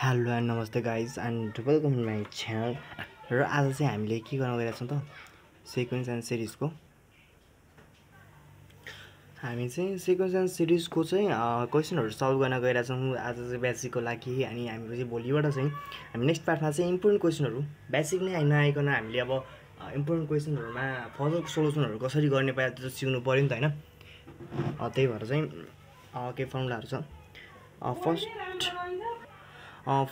Hello and नमस्ते guys and welcome to my channel. र आज चाहिँ हामीले के गर्न गइरहेछौँ त सिक्वेन्स एन्ड सिरिजको हामी चाहिँ सिक्वेन्स एन्ड सिरिजको चाहिँ क्वेसनहरू सल्भ गर्न गइरहेछौँ आज चाहिँ बेसिकको लागि। अनि हामी चाहिँ भोलिबाट चाहिँ हामी नेक्स्ट पार्टमा चाहिँ इम्पोर्टेन्ट क्वेसनहरू बेसिक नै नआइकन हामीले अब इम्पोर्टेन्ट क्वेसनहरूमा फर्दर सोल्युसनहरू कसरी गर्ने पाए त्यो सिक्नु पऱ्यो नि त होइन। त्यही भएर चाहिँ केही फर्मुलाहरू छ।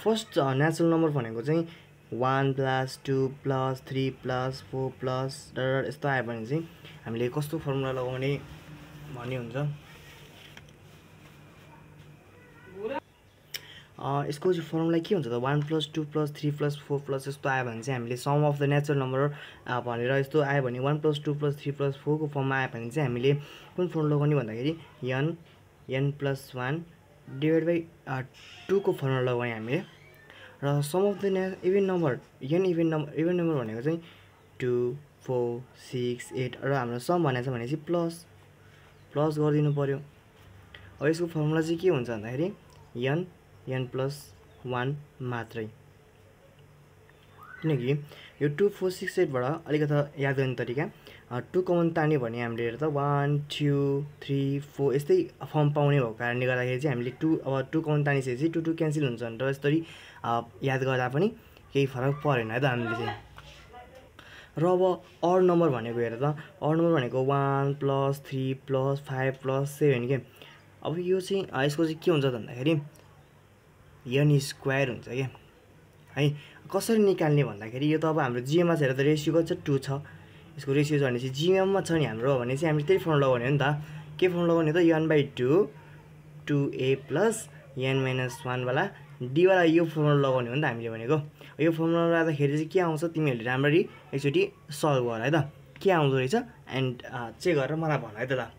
फर्स्ट नेचुरल नम्बर भनेको चाहिँ 1 + 2 + 3 + 4 + यस्तो आयो भने चाहिँ हामीले कस्तो फर्मुला लगाउने भन्ने हुन्छ। यसको चाहिँ फर्मुला के हुन्छ त 1 + 2 + 3 + 4 + यस्तो आयो भने चाहिँ हामीले some of the natural number भनेर यस्तो आयो भने 1 + 2 + 3 + 4 को फर्ममा आयो भने चाहिँ हामीले कुन फर्मुला लगाउने भन्दाखेरि n + 1 / 2 को फर्मुला लगाउने हामीले। र sum of the even number even number भनेको चाहिँ 2 4 6 8 र हाम्रो सम भनेको छ भने चाहिँ प्लस गरिदिनु पर्यो। अब यसको फर्मुला चाहिँ के हुन्छ भन्दाखेरि n + 1 मात्रै, किनकि यो 2 4 6 8 बाट अलिकति याद गर्ने तरिका 2 कमन तान्यो भने हामीले हेर त 1 2 3 4 यस्तै फर्म पाउने भएको कारणले गर्दाखेरि चाहिँ हामीले 2 कमन तानिसकेपछि 2 क्यान्सल हुन्छ र यसरी याद गर्दा पनि केही फरक परेन है त हामीले चाहिँ। र अब अड नम्बर भनेको हेर त अड नम्बर भनेको 1 + 3 + 5 + 7 के। अब यो चाहिँ यसको चाहिँ के हुन्छ भन्दाखेरि n² हुन्छ क्या है। कसरी निकाल्ने भन्दाखेरि यो त अब हाम्रो जिएममा छ हेर त रेसियो कति छ 2 छ। यसको रेसियो छ भने चाहिँ जिएममा छ नि हाम्रो भने चाहिँ हामीले त्यही फर्मुला लगाउने हो नि त। के फर्मुला लगाउने त n/2 2a + n - 1 वाला d वाला यो फर्मुला लगाउने हो नि त हामीले भनेको। यो फर्मुला लगाउँदाखेरि चाहिँ के आउँछ तिमीहरूले राम्ररी एकचोटि सल्भ गर है त के आउँदो रहेछ एन्ड चेक गरेर मलाई भन है त ल।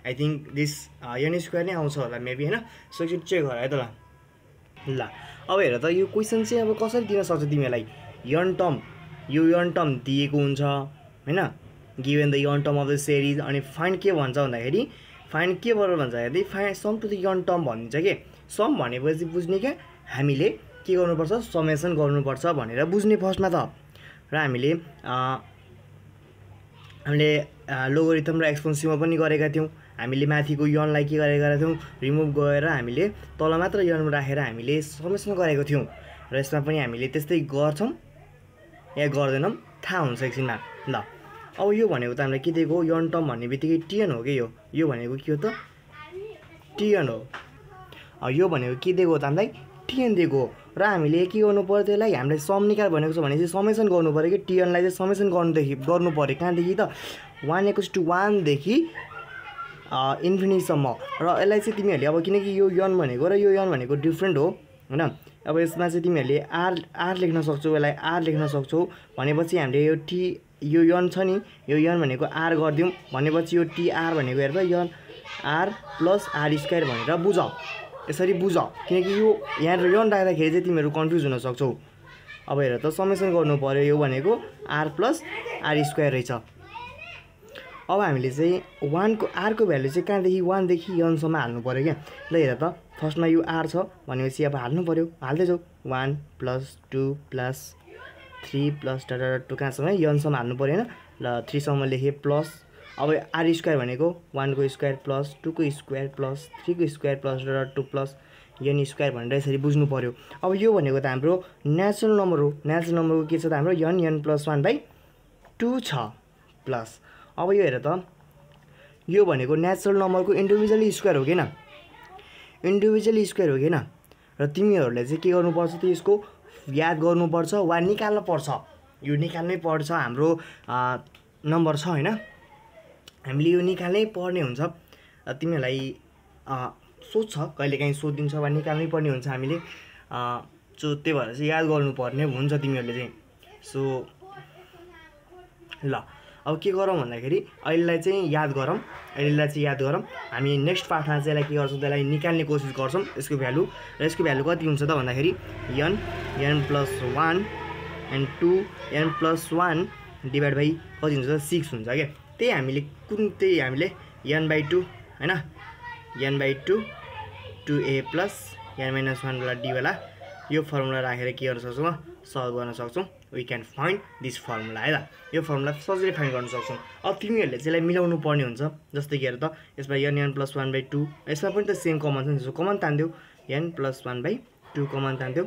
आई थिङ्क दिस n² नै आउँछ होला मेबी होइन। सो एकचोटि चेक गर है त ल। अब हेर त यो क्वेसन चाहिँ अब कसरी दिन सक्छ तिमीलाई यन टर्म दिएको हुन्छ होइन given the nth term of the series. अनि फाइन्ड के भन्छ भन्दाखेरि फाइन्ड के गर भन्छ भन्दाखेरि find sum to the nth term भनिन्छ कि सम भनेपछि बुझ्ने क्या हामीले के गर्नुपर्छ समेसन गर्नुपर्छ भनेर बुझ्ने फर्स्टमा त। र हामीले लोगरिथम र एक्सपोनेन्सियलमा पनि गरेका थियौँ। हामीले माथिको यनलाई के गरेका थियौँ रिमुभ गरेर हामीले तल मात्र यन राखेर हामीले समेसन गरेको थियौँ। र यसमा पनि हामीले त्यस्तै गर्छौँ या गर्दैनौँ थाहा हुन्छ एकछिनमा ल। अब यो भनेको त हामीलाई के दिएको हो यन टर्म भन्ने बित्तिकै टिएन हो कि यो भनेको के हो त टिएन हो। यो भनेको के दिएको हो त हामीलाई टिएन दिएको हो। र हामीले के गर्नु पर्यो त्यसलाई हामीलाई सम निकाल भनेको छ भने चाहिँ समेसन गर्नु पऱ्यो कि टिएनलाई चाहिँ समेसन गर्नु पऱ्यो कहाँदेखि त 1 = 1 देखि इन्फिनिटीसम्म। र यसलाई चाहिँ तिमीहरूले अब किनकि यो यन भनेको र यो यन भनेको डिफ्रेन्ट हो होइन। अब यसमा चाहिँ तिमीहरूले आर लेख्न सक्छौ यसलाई आर लेख्न सक्छौ भनेपछि हामीले यो यन छ नि यो यन भनेको आर गरिदिउँ भनेपछि यो टिआर भनेको हेर त यन आर + r² भनेर बुझ यसरी बुझ किनकि यो यहाँनिर यन राख्दाखेरि चाहिँ तिमीहरू कन्फ्युज हुन सक्छौ। अब हेर त समेसन गर्नु पऱ्यो यो भनेको r + r² रहेछ। अब हामीले चाहिँ 1 को r को भ्यालु चाहिँ कहाँदेखि 1 देखि यनसम्म हाल्नु पऱ्यो क्या। ल हेर त फर्स्टमा यो r छ भनेपछि अब हाल्नु पऱ्यो हाल्दैछौ 1 + 2 + 3 + 2 कहाँसम्म यनसम्म हाल्नु पऱ्यो होइन। ल 3 सम्म लेखेँ प्लस अब r² भनेको 1 को स्क्वायर + 2 को स्क्वायर + 3 को स्क्वायर + 2 + n² भनेर यसरी बुझ्नु पऱ्यो। अब यो भनेको त हाम्रो नेचुरल नम्बर हो। नेचुरल नम्बरको के छ त हाम्रो n + 1/2 छ प्लस। अब यो हेर त यो भनेको नेचुरल नम्बरको इन्डिभिजुअल स्क्वायर हो किन इन्डिभिजुअल स्क्वायर हो किन। र तिमीहरूले चाहिँ के गर्नुपर्छ त यसको याद गर्नुपर्छ वा निकाल्नु पर्छ यो निकाल्नै पर्छ हाम्रो नम्बर छ होइन हामीले यो निकाल्नै पर्ने हुन्छ। तिमीहरूलाई सोध्छ कहिलेकाहीँ सोधिदिन्छ वा निकाल्नै पर्ने हुन्छ हामीले सो त्यही भएर चाहिँ याद गर्नुपर्ने हुन्छ तिमीहरूले चाहिँ। सो ल अब के गरौँ भन्दाखेरि अहिलेलाई चाहिँ याद गरौँ हामी नेक्स्ट पार्टमा चाहिँ यसलाई के गर्छौँ त्यसलाई निकाल्ने कोसिस गर्छौँ यसको भ्यालु। र यसको भ्यालु कति हुन्छ त भन्दाखेरि n + 1 एन्ड 2 n + 1 / कति हुन्छ त 6 हुन्छ क्या। त्यही हामीले n/2 होइन n/2 2a + n - 1 वाला d वाला यो फर्मुला राखेर के गर्न सक्छौँ सल्भ गर्न सक्छौँ we can find this formula है त यो फर्मुला सजिलै फाइन्ड गर्न सक्छौँ अब तिमीहरूले चाहिँ यसलाई मिलाउनु पर्ने हुन्छ जस्तै कि हेर त यसमा n + 1/2 यसमा पनि त सेम कमन छ नि त्यसो कमन तान्दियो n + 1/2 कमन तान्दियो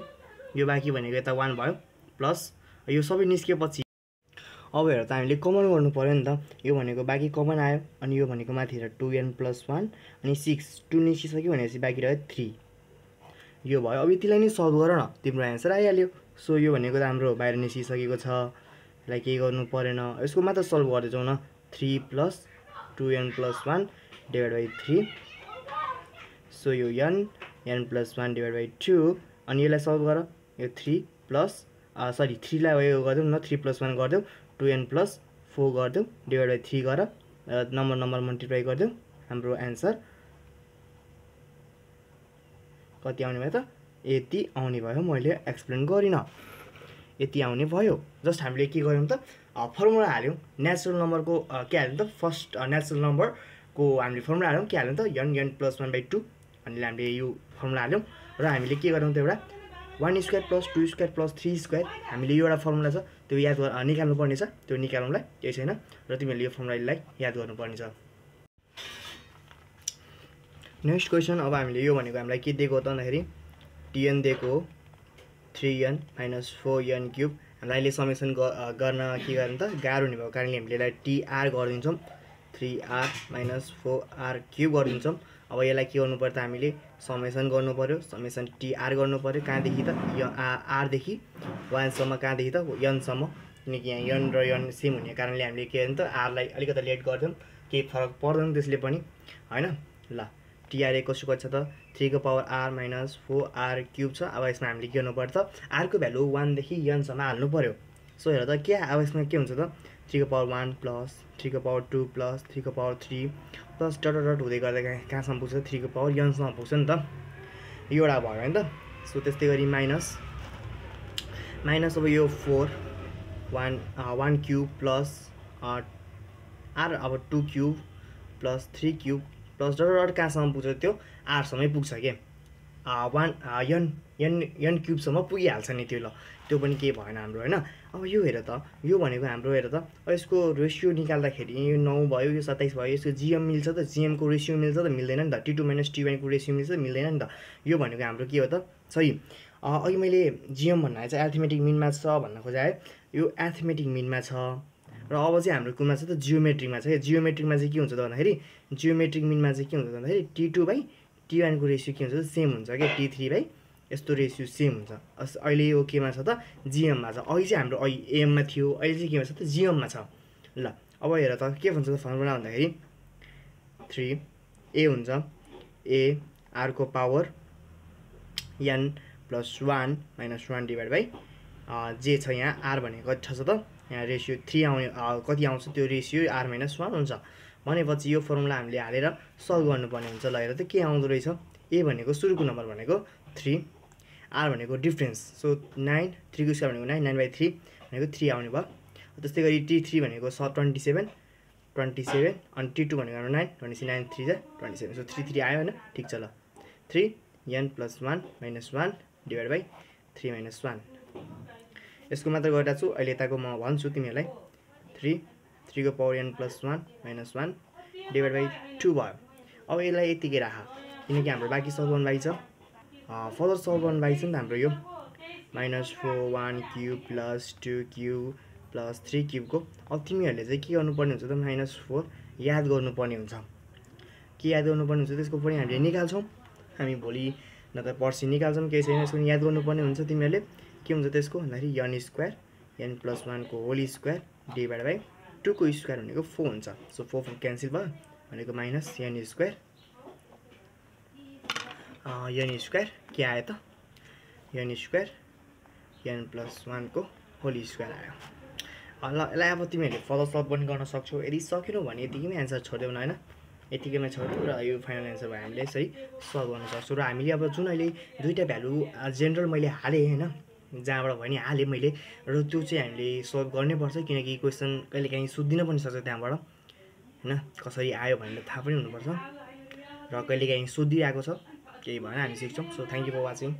यो बाँकी भनेको यता 1 भयो प्लस यो सबै निस्केपछि अब हेर त हामीले कमन गर्नु पर्यो नि त यो भनेको बाँकी कमन आयो अनि यो भनेको माथि हेर 2n + 1 अनि 6 2 निस्किसक्यो भनेपछि बाँकी रह्यो 3 यो भयो अब यतिलाई नै सल्भ गर न तिम्रो एन्सर आइहाल्यो सो यो भनेको त हाम्रो बाहिर निस्किसकेको छ यसलाई केही गर्नु परेन यसको मात्र सल्भ गर्दै जाउँ न 3 + 2n + 1 / 3 सो यो n + 1 / 2 अनि यसलाई सल्भ गर यो 3 प्लस 3 लाई यो गरिदेऊ न 3 + 1 गरिदेऊ 2n + 4 गरिदेऊ / 3 गर नम्बर मल्टिप्लाई गरिदेऊ हाम्रो एन्सर कति आउने भयो त यति आउने भयो मैले एक्सप्लेन गरिन यति आउने भयो जस्ट हामीले के गर्यौँ त फर्मुला हाल्यौँ नेचुरल नम्बरको के हाल्यौँ त फर्स्ट नेचुरल नम्बरको हामीले फर्मुला हाल्यौँ के हाल्यौँ त n + 1/2 अनि हामीले यो फर्मुला हाल्यौँ र हामीले के गर्यौँ त एउटा 1² + 2² + 3² हामीले यो एउटा फर्मुला छ त्यो याद निकाल्नु पर्ने छ त्यो निकाल्नुलाई केही छैन र तिमीहरूले यो फर्मुलालाई याद गर्नुपर्ने छ नेक्स्ट क्वेसन अब हामीले यो भनेको हामीलाई के दिएको त भन्दाखेरि tn दिएको 3n - 4n³ हामीलाई अहिले समेसन गर्न के गर्नु त गाह्रो हुने भएको कारणले हामीले यसलाई tr गरिदिन्छौँ 3r - 4r³ गरिदिन्छौँ अब यसलाई के गर्नु पर्यो त हामीले समेसन गर्नु पर्यो समेसन tr गर्नु पर्यो कहाँदेखि त r देखि 1 सम्म कहाँदेखि त n सम्म किनकि यहाँ n र n सेम हुने कारणले हामीले के गर्नु त r लाई अलिकति लेट गर्दियौँ केही फरक पर्दैन त्यसले पनि हैन ल tr कसो छ त 3r - 4r³ छ अब यसमा हामीले के गर्नु पर्छ त r को भ्यालु 1 देखि n सम्म हाल्नु पर्यो सो हेर त के अब यसमा के हुन्छ त 3^1 + 3^2 + 3^3 प्लस डट हुँदै गर्दा कहाँसम्म पुग्छ 3n सम्म पुग्छ नि त यो एउटा भयो हैन त सो त्यस्तै गरी माइनस अब यो 4 1³ प्लस r अब 2³ प्लस 3³ प्लस डट कहाँसम्म पुग्छ त्यो r सम्मै पुग्छ के n³ सम्म पुगिहाल्छ नि त्यो ल त्यो पनि केही भएन हाम्रो हैन अब यो हेर त यो भनेको हाम्रो हेर त यसको रेसियो निकाल्दाखेरि यो 9 भयो यो 27 भयो यसको gm मिल्छ त gm को रेसियो मिल्छ त मिल्दैन नि त t2 - t1 को रेसियो मिल्छ त मिल्दैन नि त यो भनेको हाम्रो के हो त सही अघि मैले gm भन्नाले चाहिँ अरिथमेटिक मिनमा छ भन्न खोजे है यो अरिथमेटिक मिनमा छ र अब चाहिँ हाम्रो कुनमा छ त जियोमेट्रिकमा छ जियोमेट्रिकमा चाहिँ के हुन्छ त भन्दाखेरि जियोमेट्रिक मिनमा चाहिँ के हुन्छ त भन्दाखेरि t2/t1 को रेसियो के हुन्छ त सेम हुन्छ के t3/ यस्तो रेसियो सेम हुन्छ अहिले यो केमा छ त gm मा छ अघि चाहिँ हाम्रो am मा थियो अहिले चाहिँ केमा छ त gm मा छ ल अब हेर त के भन्छ त फर्मुला भन्दाखेरि 3a हुन्छ a r को पावर n + 1 - 1 / j छ यहाँ r भनेको कति छ त यहाँ रेसियो 3 आउने कति आउँछ त्यो रेसियो r - 1 हुन्छ भनेपछि यो फर्मुला हामीले हालेर सल्भ गर्नुपर्ने हुन्छ ल हेर त के आउँदो रहेछ a भनेको सुरुको नम्बर भनेको 3 r भनेको डिफरेन्स सो 9 3 को स्क्वायर भनेको 9 9/3 भनेको 3 आउने भयो त्यस्तै गरी t3 भनेको 27 अनि t2 भनेको हाम्रो 9 29 3 27 सो 3 आयो हैन ठीक छ ल 3n + 1 - 1 / 3 - 1 यसको मात्र गरिरहेको छु अहिले यताको म भन्छु तिमीहरूलाई 3 को पावर n + 1 - 1 / 2 भयो अब यसलाई यतिकै राख किनकि हाम्रो बाँकी सल्भ गर्न बाँकी छ फर्दर सल्भ गर्न बाँकी छ नि त हाम्रो यो -4 1³ + 2³ + 3³ को अब तिमीहरूले चाहिँ के गर्नुपर्ने हुन्छ त -4 याद गर्नुपर्ने हुन्छ के याद गर्नुपर्ने हुन्छ त्यसको पनि हामीले निकाल्छौँ हामी भोलि न त पर्सि निकाल्छौँ केही छैन यसको याद गर्नुपर्ने हुन्छ तिमीहरूले के हुन्छ त्यसको भन्दाखेरि n² n + 1 को होल स्क्वायर / 2 को स्क्वायर भनेको 4 हुन्छ सो 4 क्यान्सल भयो भनेको -n² के आयो त n² n + 1 को होल स्क्वायर आयो ल यसलाई अब तिमीहरूले फर्दर सल्भ पनि गर्न सक्छौ यदि सकेनौ भने यतिकैमै एन्सर छोड्देऊ न हैन यतिकैमै छोड्देऊ र यो फाइनल एन्सर भयो हामीले यसरी सल्भ गर्न सक्छौँ र हामीले अब जुन अहिले दुईटा भ्यालु जेनरल मैले हालेँ हैन जहाँबाट भयो नि हालेँ मैले र त्यो चाहिँ हामीले सल्भ गर्नै पर्छ किनकि क्वेसन कहिलेकाहीँ सोधिन पनि सक्छ त्यहाँबाट हैन कसरी आयो भनेर थाहा पनि हुनुपर्छ र कहिलेकाहीँ सोधिरहेको छ केही भएन हामी सिक्छौँ so thank you for watching